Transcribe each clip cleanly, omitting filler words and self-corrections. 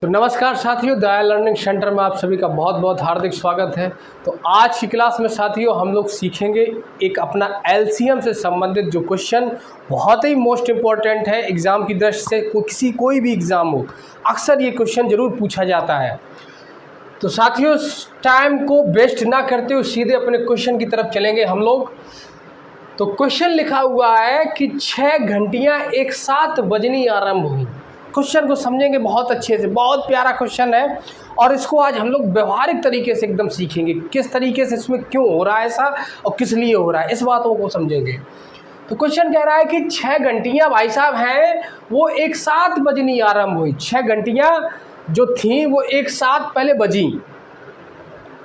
तो नमस्कार साथियों, दया लर्निंग सेंटर में आप सभी का बहुत बहुत हार्दिक स्वागत है। तो आज की क्लास में साथियों हम लोग सीखेंगे एक अपना एलसीएम से संबंधित जो क्वेश्चन बहुत ही मोस्ट इम्पॉर्टेंट है एग्ज़ाम की दृष्टि से। कोई भी एग्ज़ाम हो, अक्सर ये क्वेश्चन ज़रूर पूछा जाता है। तो साथियों टाइम को वेस्ट ना करते हुए सीधे अपने क्वेश्चन की तरफ चलेंगे हम लोग। तो क्वेश्चन लिखा हुआ है कि 6 घंटियाँ एक साथ बजनी आरंभ हुई। क्वेश्चन को समझेंगे बहुत अच्छे से, बहुत प्यारा क्वेश्चन है और इसको आज हम लोग व्यवहारिक तरीके से एकदम सीखेंगे, किस तरीके से इसमें क्यों हो रहा है ऐसा और किस लिए हो रहा है, इस बातों को समझेंगे। तो क्वेश्चन कह रहा है कि 6 घंटियाँ भाई साहब हैं वो एक साथ बजनी आरंभ हुई। 6 घंटियाँ जो थीं वो एक साथ पहले बजी।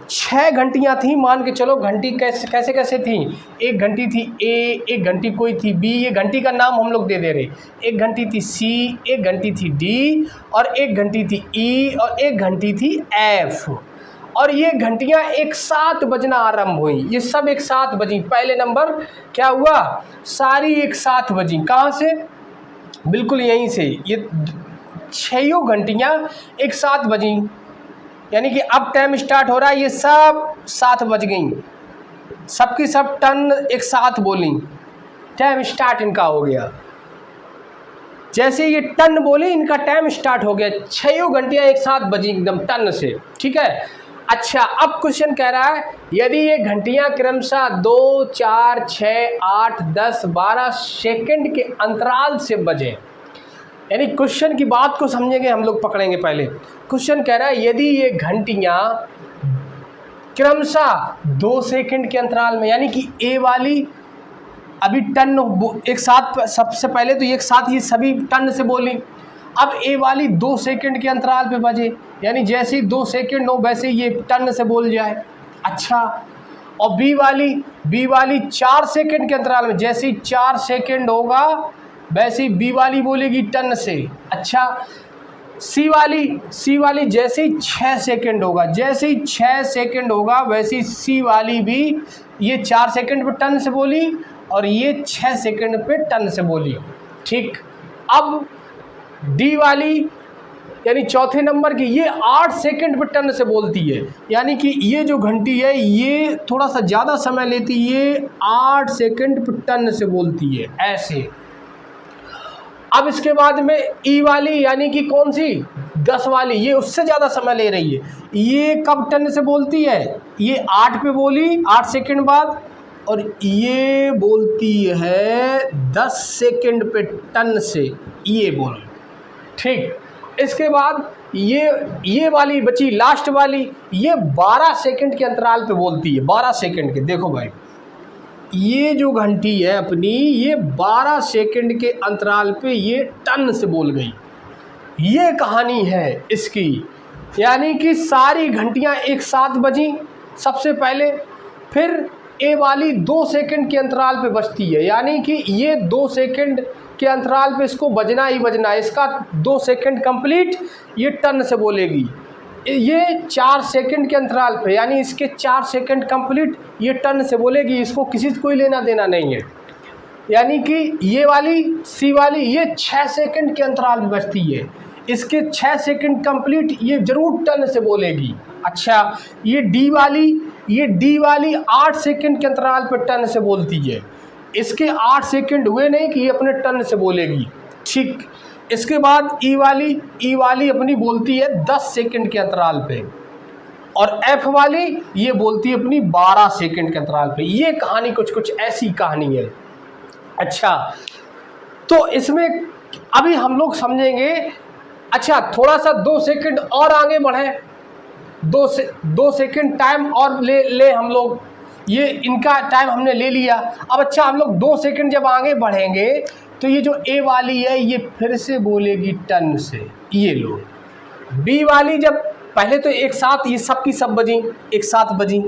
6 घंटियाँ थी, मान के चलो। घंटी कैसे कैसे थी? एक घंटी थी ए, एक घंटी कोई थी बी, ये घंटी का नाम हम लोग दे रहे। एक घंटी थी सी, एक घंटी थी डी और एक घंटी थी ई और एक घंटी थी एफ। और ये घंटियाँ एक साथ बजना आरंभ हुई, ये सब एक साथ बजी। पहले नंबर क्या हुआ? सारी एक साथ बजी। कहाँ से? बिल्कुल यहीं से। ये 6 घंटियाँ एक साथ बजी, यानी कि अब टाइम स्टार्ट हो रहा है। ये सब 7 बज गई, सबकी सब टन एक साथ बोली, टाइम स्टार्ट इनका हो गया। जैसे ये टन बोली इनका टाइम स्टार्ट हो गया। 6 घंटियाँ एक साथ बजी एकदम टन से। ठीक है। अच्छा, अब क्वेश्चन कह रहा है यदि ये घंटियाँ क्रमशः 2, 4, 6, 8, 10, 12 सेकंड के अंतराल से बजें, यानी क्वेश्चन की बात को समझेंगे हम लोग, पकड़ेंगे पहले। क्वेश्चन कह रहा है यदि ये घंटियाँ क्रमशः 2 सेकंड के अंतराल में, यानी कि ए वाली अभी टन एक साथ, सबसे पहले तो एक साथ ये सभी टन से बोली। अब ए वाली 2 सेकंड के अंतराल पे बजे, यानी जैसे ही 2 सेकंड हो वैसे ये टन से बोल जाए। अच्छा, और बी वाली 4 सेकंड के अंतराल में, जैसे ही 4 सेकंड होगा वैसे ही बी वाली बोलेगी टन से। अच्छा, सी वाली जैसे ही 6 सेकंड होगा, जैसे ही 6 सेकंड होगा वैसे ही सी वाली भी ये 4 सेकंड पे टन से बोली और ये 6 सेकंड पे टन से बोली। ठीक। अब डी वाली यानी चौथे नंबर की, ये 8 सेकंड पे टन से बोलती है, यानी कि ये जो घंटी है ये थोड़ा सा ज़्यादा समय लेती है, ये 8 सेकंड पे टन से बोलती है ऐसे। अब इसके बाद में ई वाली यानी कि कौन सी? 10 वाली, ये उससे ज़्यादा समय ले रही है। ये कब टन से बोलती है? ये 8 पे बोली 8 सेकंड बाद, और ये बोलती है 10 सेकंड पे टन से, ये बोल। ठीक। इसके बाद ये वाली बची लास्ट वाली, ये 12 सेकंड के अंतराल पे बोलती है, 12 सेकंड के। देखो भाई, ये जो घंटी है अपनी, ये 12 सेकंड के अंतराल पे ये टन से बोल गई। ये कहानी है इसकी, यानी कि सारी घंटियां एक साथ बजी सबसे पहले, फिर ए वाली 2 सेकंड के अंतराल पे बजती है, यानी कि ये 2 सेकंड के अंतराल पे इसको बजना ही बजना है। इसका 2 सेकंड कंप्लीट ये टन से बोलेगी। ये 4 सेकंड के अंतराल पे, यानी इसके 4 सेकंड कंप्लीट ये टन से बोलेगी। इसको किसी से कोई लेना देना नहीं है। यानी कि ये वाली सी वाली ये 6 सेकंड के अंतराल पे बजती है, इसके 6 सेकंड कंप्लीट ये जरूर टन से बोलेगी। अच्छा, ये डी वाली 8 सेकंड के अंतराल पे टन से बोलती है, इसके 8 सेकंड हुए नहीं कि ये अपने टन से बोलेगी। ठीक। इसके बाद ई वाली अपनी बोलती है 10 सेकंड के अंतराल पे, और एफ वाली ये बोलती है अपनी 12 सेकंड के अंतराल पे। ये कहानी कुछ ऐसी कहानी है। अच्छा, तो इसमें अभी हम लोग समझेंगे। अच्छा, थोड़ा सा 2 सेकंड और आगे बढ़े, 2 सेकंड टाइम और ले हम लोग, ये इनका टाइम हमने ले लिया। अब अच्छा, हम लोग 2 सेकंड जब आगे बढ़ेंगे तो ये जो ए वाली है ये फिर से बोलेगी टन से, ये लो। बी वाली जब पहले तो एक साथ ये सब की सब बजी, एक साथ बजी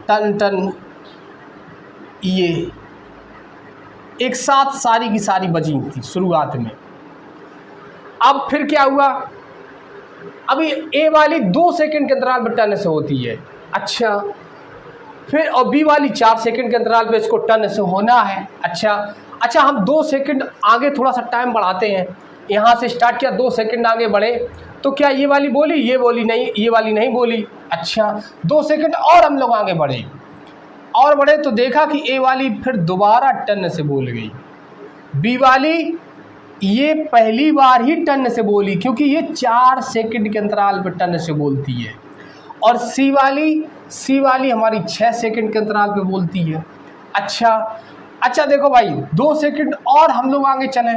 टन टन, ये एक साथ सारी की सारी बजी थी शुरुआत में। अब फिर क्या हुआ? अभी ए वाली 2 सेकंड के अंतराल पर टन से होती है। अच्छा, फिर और बी वाली 4 सेकंड के अंतराल पे इसको टन से होना है। अच्छा, हम 2 सेकंड आगे थोड़ा सा टाइम बढ़ाते हैं। यहाँ से स्टार्ट किया, 2 सेकंड आगे बढ़े, तो क्या ये वाली बोली? ये बोली नहीं, ये वाली नहीं बोली। अच्छा 2 सेकंड और हम लोग आगे बढ़े और बढ़े तो देखा कि ए वाली फिर दोबारा टन से बोल गई। बी वाली ये पहली बार ही टन से बोली क्योंकि ये 4 सेकंड के अंतराल पर टन से बोलती है। और सी वाली हमारी 6 सेकंड के अंतराल पे बोलती है। अच्छा देखो भाई, 2 सेकंड और हम लोग आगे चले,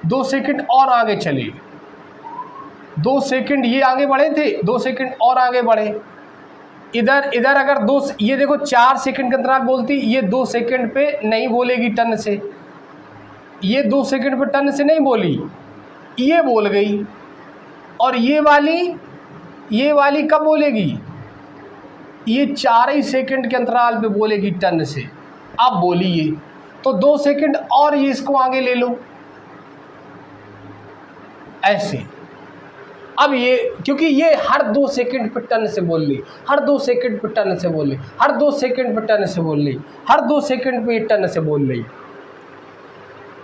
2 सेकंड और आगे चले, 2 सेकंड ये आगे बढ़े थे, 2 सेकंड और आगे बढ़े। इधर अगर ये देखो 4 सेकंड के अंतराल बोलती, ये 2 सेकंड पे नहीं बोलेगी टन से, ये 2 सेकंड पे टन से नहीं बोली, ये बोल गई। और ये वाली कब बोलेगी? ये 4 ही सेकंड के अंतराल पे बोलेगी टन से। अब बोली ये, तो 2 सेकंड और ये इसको आगे ले लो ऐसे। अब ये क्योंकि ये हर 2 सेकंड पे टन से बोल ली, हर 2 सेकंड पे टन से बोल ली, हर 2 सेकंड पे टन से बोल ली, हर 2 सेकंड पे टन से बोल रही।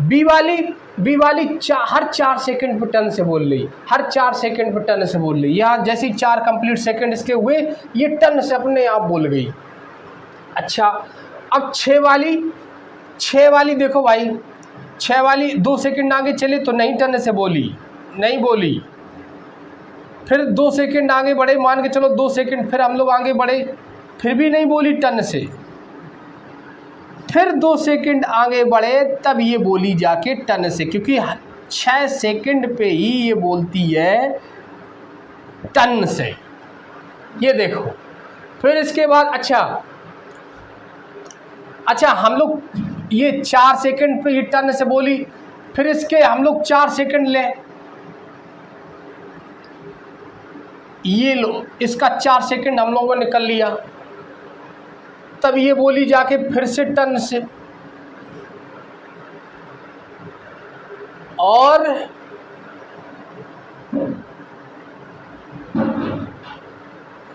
बी वाली हर 4 सेकंड पे टन से बोल रही, हर 4 सेकंड पे टन से बोल रही। यहाँ जैसे 4 कंप्लीट सेकंड इसके हुए, ये टन से अपने आप बोल गई। अच्छा अब 6 वाली देखो भाई, 6 वाली 2 सेकंड आगे चले तो नहीं टन से बोली, नहीं बोली। फिर 2 सेकंड आगे बढ़े, मान के चलो 2 सेकंड फिर हम लोग आगे बढ़े, फिर भी नहीं बोली टन से। फिर 2 सेकंड आगे बढ़े तब ये बोली जाके टन से, क्योंकि 6 सेकंड पे ही ये बोलती है टन से। ये देखो फिर इसके बाद अच्छा हम लोग ये 4 सेकंड पे ये टन से बोली, फिर इसके हम लोग 4 सेकंड ले, ये लो इसका 4 सेकंड हम लोगों ने कर लिया, तब ये बोली जाके फिर से टन से। और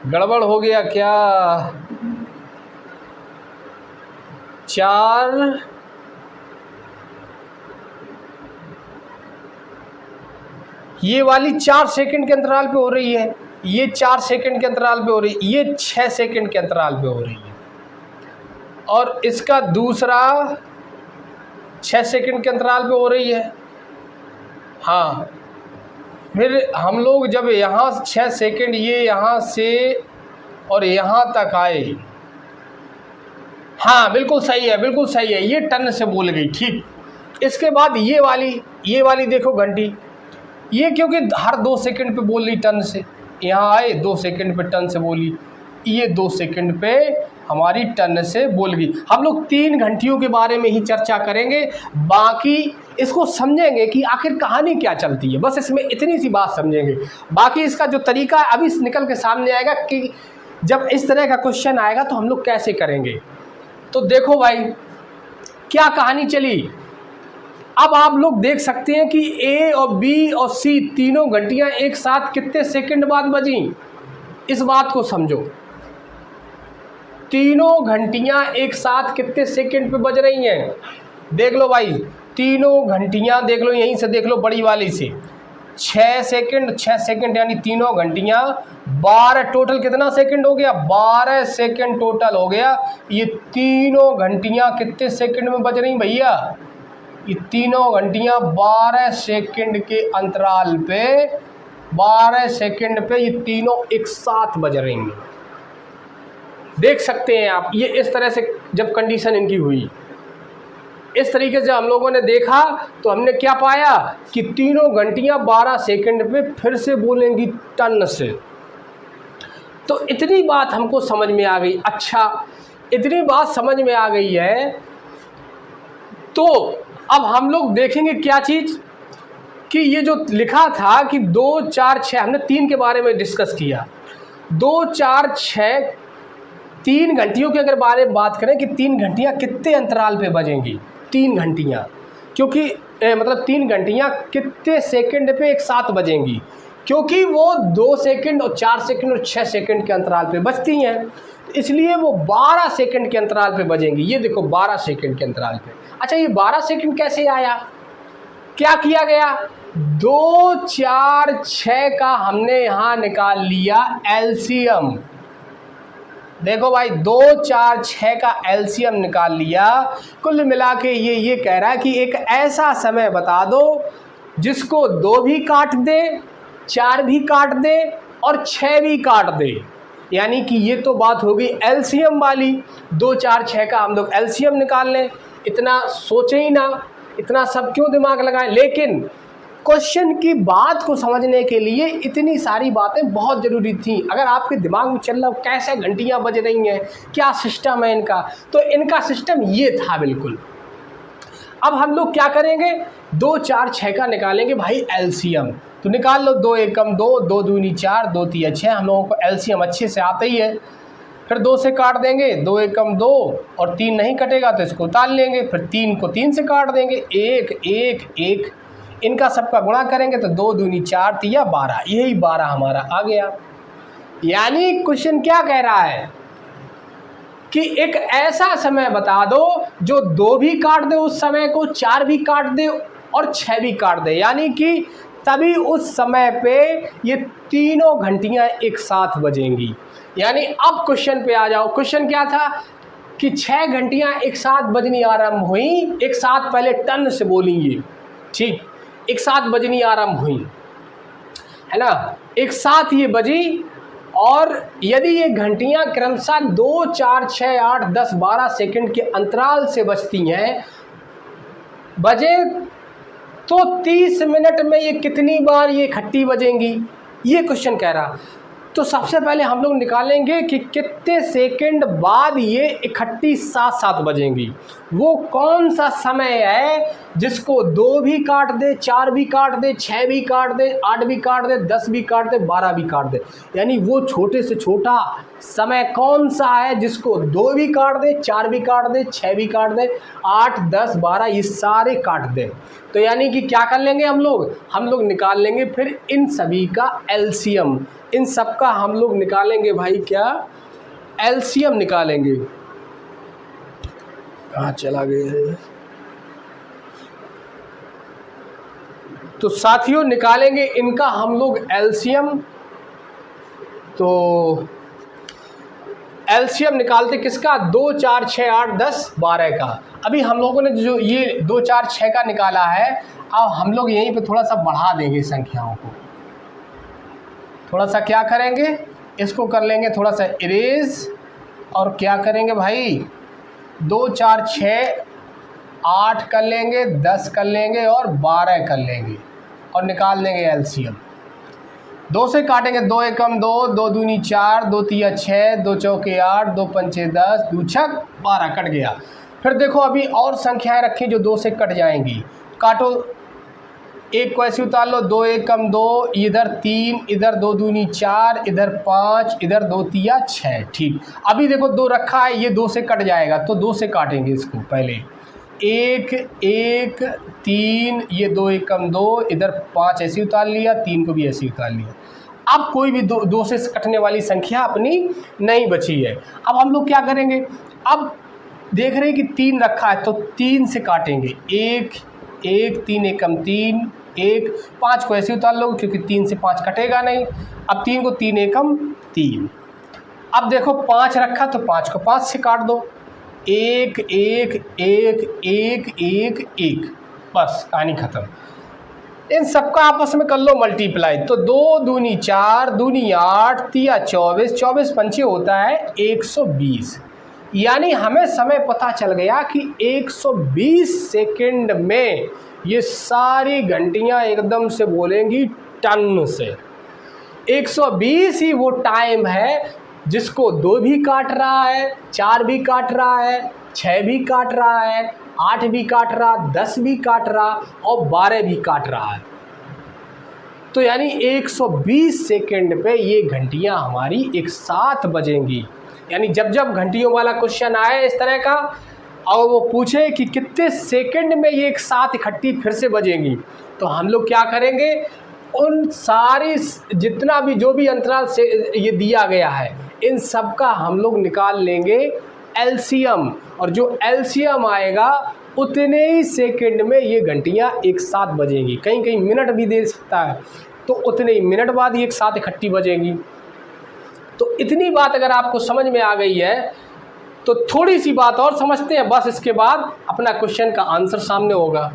गड़बड़ हो गया क्या? 4 ये वाली 4 सेकंड के अंतराल पे हो रही है, ये 4 सेकंड के अंतराल पे हो रही है, ये 6 सेकंड के अंतराल पे हो रही है। और इसका दूसरा 6 सेकंड के अंतराल पे हो रही है। हाँ फिर हम लोग जब यहाँ 6 सेकंड ये यहाँ से और यहाँ तक आए, हाँ बिल्कुल सही है, बिल्कुल सही है, ये टन से बोल गई, ठीक। इसके बाद ये वाली देखो घंटी, ये क्योंकि हर 2 सेकंड पे बोल रही टन से, यहाँ आए 2 सेकंड पे टन से बोली, ये 2 सेकंड पे हमारी टन से बोल गई। हम लोग 3 घंटियों के बारे में ही चर्चा करेंगे, बाकी इसको समझेंगे कि आखिर कहानी क्या चलती है, बस इसमें इतनी सी बात समझेंगे। बाकी इसका जो तरीका है अभी निकल के सामने आएगा कि जब इस तरह का क्वेश्चन आएगा तो हम लोग कैसे करेंगे। तो देखो भाई क्या कहानी चली। अब आप लोग देख सकते हैं कि ए और बी और सी तीनों घंटियां एक साथ कितने सेकंड बाद बजी, इस बात को समझो। तीनों घंटियां एक साथ कितने सेकंड पे बज रही हैं, देख लो भाई, तीनों घंटियां देख लो, यहीं से देख लो बड़ी वाली से, 6 सेकंड यानी तीनों घंटियां 12, टोटल कितना सेकंड हो गया, 12 सेकंड टोटल हो गया। ये तीनों घंटियां कितने सेकंड में बज रही भैया, ये तीनों घंटियां 12 सेकंड के अंतराल पे, 12 सेकंड पे ये तीनों एक साथ बज रही हैं। देख सकते हैं आप, ये इस तरह से जब कंडीशन इनकी हुई, इस तरीके से हम लोगों ने देखा तो हमने क्या पाया कि तीनों घंटियां 12 सेकंड पे फिर से बोलेंगी टन से। तो इतनी बात हमको समझ में आ गई। अच्छा इतनी बात समझ में आ गई है तो अब हम लोग देखेंगे क्या चीज़ कि ये जो लिखा था कि 2, 4, 6, हमने 3 के बारे में डिस्कस किया। 2, 4, 6 3 घंटियों के अगर बारे में बात करें कि 3 घंटियां कितने अंतराल पे बजेंगी, 3 घंटियां, क्योंकि मतलब 3 घंटियां कितने सेकंड पे एक साथ बजेंगी, क्योंकि वो 2 सेकंड और 4 सेकंड और 6 सेकंड के अंतराल पे बजती हैं, इसलिए वो 12 सेकंड के अंतराल पे बजेंगी। ये देखो 12 सेकंड के अंतराल पे। अच्छा ये 12 सेकंड कैसे आया, क्या किया गया, 2, 4, 6 का हमने यहाँ निकाल लिया एलसीएम। देखो भाई 2, 4, 6 का एलसीएम निकाल लिया। कुल मिला के ये कह रहा है कि एक ऐसा समय बता दो जिसको 2 भी काट दे, 4 भी काट दे और 6 भी काट दे। यानी कि ये तो बात होगी एलसीएम वाली। 2, 4, 6 का हम लोग एलसीएम निकाल लें, इतना सोचे ही ना, इतना सब क्यों दिमाग लगाएं। लेकिन क्वेश्चन की बात को समझने के लिए इतनी सारी बातें बहुत ज़रूरी थी। अगर आपके दिमाग में चल रहा कैसे घंटियाँ बज रही हैं, क्या सिस्टम है इनका, तो इनका सिस्टम ये था बिल्कुल। अब हम लोग क्या करेंगे, 2, 4, 6 का निकालेंगे भाई एलसीएम। तो निकाल लो, 2 एकम 2, 2 दूनी 4, 2 तिया 6। हम लोगों को एलसीएम अच्छे से आता ही है। फिर 2 से काट देंगे, 2 एकम 2 और 3 नहीं कटेगा तो इसको उतार लेंगे। फिर 3 को 3 से काट देंगे, 1, 1, 1। इनका सबका गुणा करेंगे तो 2 दूनी 4 तिया 12, यही 12 हमारा आ गया। यानी क्वेश्चन क्या कह रहा है कि एक ऐसा समय बता दो जो 2 भी काट दे उस समय को, 4 भी काट दे और 6 भी काट दे। यानी कि तभी उस समय पे ये तीनों घंटियां एक साथ बजेंगी। यानी अब क्वेश्चन पे आ जाओ। क्वेश्चन क्या था कि 6 घंटियां एक साथ बजनी आरंभ हुई, एक साथ पहले टन से बोली ये, ठीक, एक साथ बजनी आरंभ हुई, है ना, एक साथ ये बजी। और यदि ये घंटियां क्रमशः 2, 4, 6, 8, 10, 12 सेकंड के अंतराल से बजती हैं, बजे तो 30 मिनट में ये कितनी बार ये इकट्ठी बजेंगी, ये क्वेश्चन कह रहा। तो सबसे पहले हम लोग निकालेंगे कि कितने सेकंड बाद ये इकट्ठी साथ साथ बजेंगी। वो कौन सा समय है जिसको 2 भी काट दे, 4 भी काट दे, 6 भी काट दे, 8 भी काट दे, 10 भी काट दे, 12 भी काट दे। यानी वो छोटे से छोटा समय कौन सा है जिसको 2 भी काट दे, 4 भी काट दे, 6 भी काट दे, 8, 10, 12 ये सारे काट दे। तो यानी कि क्या कर लेंगे हम लोग निकाल लेंगे फिर इन सभी का एलसीएम। इन सब का हम लोग निकालेंगे भाई, क्या एलसीएम निकालेंगे। कहाँ चला गया? तो साथियों निकालेंगे इनका हम लोग एलसीएम। तो एलसीएम निकालते किसका, 2, 4, 6, 8, 10, 12 का। अभी हम लोगों ने जो ये 2, 4, 6 का निकाला है, अब हम लोग यहीं पे थोड़ा सा बढ़ा देंगे संख्याओं को। थोड़ा सा क्या करेंगे, इसको कर लेंगे थोड़ा सा इरेज। और क्या करेंगे भाई, 2, 4, 6, 8 कर लेंगे, 10 कर लेंगे और 12 कर लेंगे और निकाल देंगे एलसीएम। 2 से काटेंगे, 2 एकम 2, 2 दूनी 4, 2 तिया 6, 2 चौके 8, 2 पंचे 10, 2 छक 12 कट गया। फिर देखो अभी और संख्याएं रखी जो 2 से कट जाएंगी। काटो, 1 को ऐसे उतार लो, 2 एकम 2, इधर 3, इधर 2 दूनी 4, इधर 5, इधर 2 तिया 6, ठीक। अभी देखो 2 रखा है, ये 2 से कट जाएगा तो 2 से काटेंगे इसको पहले। 1, 1, 3, ये 2 एकम 2, इधर 5 ऐसे उतार लिया, 3 को भी ऐसे उतार लिया। अब कोई भी 2 से कटने वाली संख्या अपनी नहीं बची है। अब हम लोग क्या करेंगे, अब देख रहे हैं कि 3 रखा है तो 3 से काटेंगे। 1, 1, 3 एकम 3, 1, 5 को ऐसे उतार लो क्योंकि 3 से 5 कटेगा नहीं। अब 3 को 3 एकम 3। अब देखो 5 रखा तो 5 को 5 से काट दो। 1, 1, 1, 1, 1, 1, बस कहानी खत्म। इन सबका आपस में कर लो मल्टीप्लाई। तो 2 दूनी 4, दूनी 8, तिया 24, 24 पंचे होता है 120। यानी हमें समय पता चल गया कि 120 सेकंड में ये सारी घंटियां एकदम से बोलेंगी टन से। 120 ही वो टाइम है जिसको 2 भी काट रहा है, 4 भी काट रहा है, 6 भी काट रहा है, 8 भी काट रहा, 10 भी काट रहा और 12 भी काट रहा है। तो यानी 120 सेकंड पे ये घंटियां हमारी एक साथ बजेंगी। यानी जब जब घंटियों वाला क्वेश्चन आए इस तरह का और वो पूछे कि कितने सेकंड में ये एक साथ इकट्ठी फिर से बजेंगी, तो हम लोग क्या करेंगे, उन सारी जितना भी जो भी अंतराल से ये दिया गया है इन सब का हम लोग निकाल लेंगे एलसीएम। और जो एलसीएम आएगा उतने ही सेकंड में ये घंटियाँ एक साथ बजेंगी। कहीं कहीं मिनट भी दे सकता है, तो उतने ही मिनट बाद ही एक साथ इकट्ठी बजेंगी। तो इतनी बात अगर आपको समझ में आ गई है तो थोड़ी सी बात और समझते हैं, बस इसके बाद अपना क्वेश्चन का आंसर सामने होगा।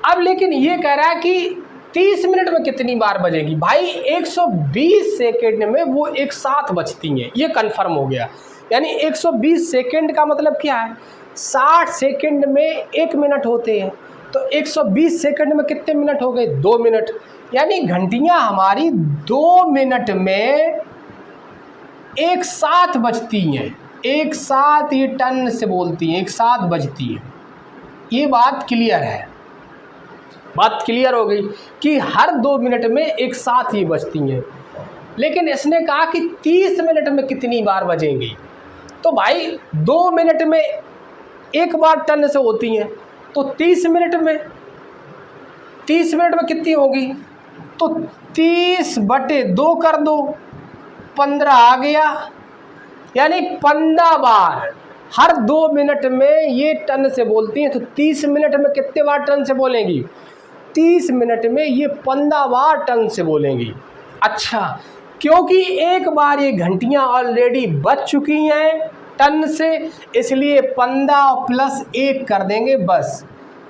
अब लेकिन ये कह रहा है कि 30 मिनट में कितनी बार बजेगी। भाई 120 सेकंड में वो एक साथ बजती हैं, ये कंफर्म हो गया। यानी 120 सेकंड का मतलब क्या है, 60 सेकंड में 1 मिनट होते हैं, तो 120 सेकंड में कितने मिनट हो गए, 2 मिनट। यानी घंटियां हमारी 2 मिनट में एक साथ बजती हैं, एक साथ ये टन से बोलती हैं, एक साथ बजती हैं। ये बात क्लियर है, बात क्लियर हो गई कि हर 2 मिनट में एक साथ ही बजती हैं। लेकिन इसने कहा कि 30 मिनट में कितनी बार बजेंगी। तो भाई 2 मिनट में एक बार टन से होती हैं, तो 30 मिनट में कितनी होगी, तो 30/2 कर दो, 15 आ गया। यानी 15 बार हर 2 मिनट में ये टन से बोलती हैं, तो 30 मिनट में कितने बार टन से बोलेंगी, 30 मिनट में ये 15 बार टन से बोलेंगी। अच्छा, क्योंकि एक बार ये घंटियां ऑलरेडी बज चुकी हैं टन से, इसलिए 15 + 1 कर देंगे बस,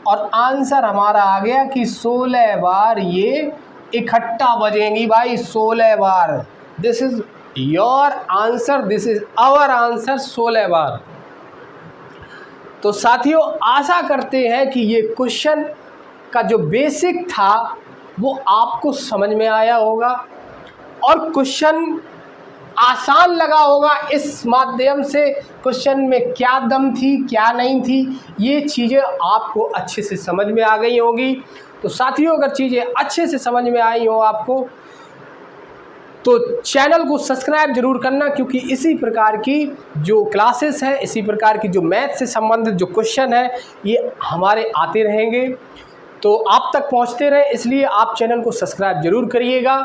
और आंसर हमारा आ गया कि 16 बार ये इकट्ठा बजेंगी। भाई 16 बार, this is your answer, this is our answer, 16 बार। तो साथियों, आशा करते हैं कि ये क्वेश्चन का जो बेसिक था वो आपको समझ में आया होगा और क्वेश्चन आसान लगा होगा। इस माध्यम से क्वेश्चन में क्या दम थी, क्या नहीं थी, ये चीज़ें आपको अच्छे से समझ में आ गई होंगी। तो साथियों, अगर चीज़ें अच्छे से समझ में आई हो आपको, तो चैनल को सब्सक्राइब जरूर करना, क्योंकि इसी प्रकार की जो क्लासेस हैं, इसी प्रकार की जो मैथ से संबंधित जो क्वेश्चन है, ये हमारे आते रहेंगे, तो आप तक पहुंचते रहे। इसलिए आप चैनल को सब्सक्राइब जरूर करिएगा।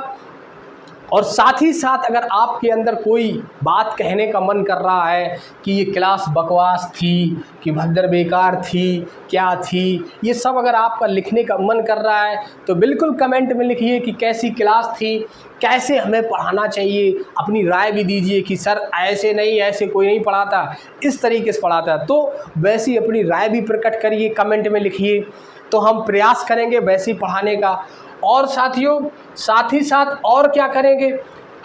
और साथ ही साथ अगर आपके अंदर कोई बात कहने का मन कर रहा है कि ये क्लास बकवास थी, कि भद्दर बेकार थी, क्या थी, ये सब अगर आपका लिखने का मन कर रहा है, तो बिल्कुल कमेंट में लिखिए कि कैसी क्लास थी, कैसे हमें पढ़ाना चाहिए। अपनी राय भी दीजिए कि सर ऐसे नहीं, ऐसे कोई नहीं पढ़ाता, इस तरीके से पढ़ाता। तो वैसी अपनी राय भी प्रकट करिए, कमेंट में लिखिए, तो हम प्रयास करेंगे वैसे ही पढ़ाने का। और साथियों, साथ ही साथ और क्या करेंगे,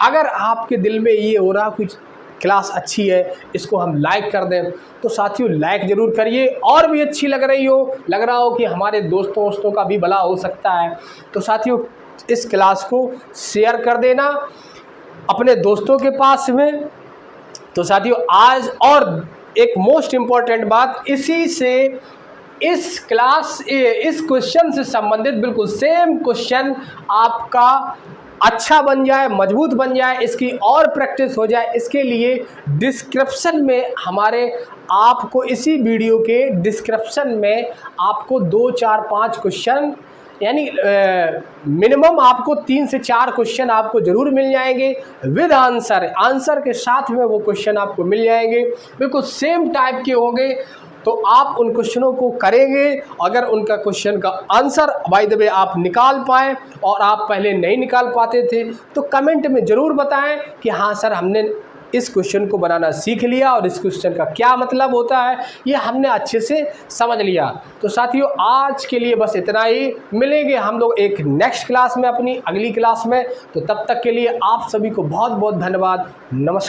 अगर आपके दिल में ये हो रहा कुछ क्लास अच्छी है, इसको हम लाइक कर दें, तो साथियों लाइक ज़रूर करिए। और भी अच्छी लग रहा हो कि हमारे दोस्तों का भी भला हो सकता है, तो साथियों इस क्लास को शेयर कर देना अपने दोस्तों के पास में। तो साथियों, आज और एक मोस्ट इम्पॉर्टेंट बात, इस क्वेश्चन से संबंधित बिल्कुल सेम क्वेश्चन आपका अच्छा बन जाए, मजबूत बन जाए, इसकी और प्रैक्टिस हो जाए, इसके लिए डिस्क्रिप्शन में आपको इसी वीडियो के डिस्क्रिप्शन में आपको 2, 4, 5 क्वेश्चन, यानी मिनिमम आपको 3 से 4 क्वेश्चन आपको ज़रूर मिल जाएंगे विद आंसर के साथ में वो क्वेश्चन आपको मिल जाएंगे, बिल्कुल सेम टाइप के होंगे। तो आप उन क्वेश्चनों को करेंगे, अगर उनका क्वेश्चन का आंसर बाय द वे आप निकाल पाएँ और आप पहले नहीं निकाल पाते थे, तो कमेंट में ज़रूर बताएं कि हाँ सर, हमने इस क्वेश्चन को बनाना सीख लिया और इस क्वेश्चन का क्या मतलब होता है ये हमने अच्छे से समझ लिया। तो साथियों, आज के लिए बस इतना ही। मिलेंगे हम लोग एक नेक्स्ट क्लास में, अपनी अगली क्लास में। तो तब तक के लिए आप सभी को बहुत बहुत धन्यवाद। नमस्कार।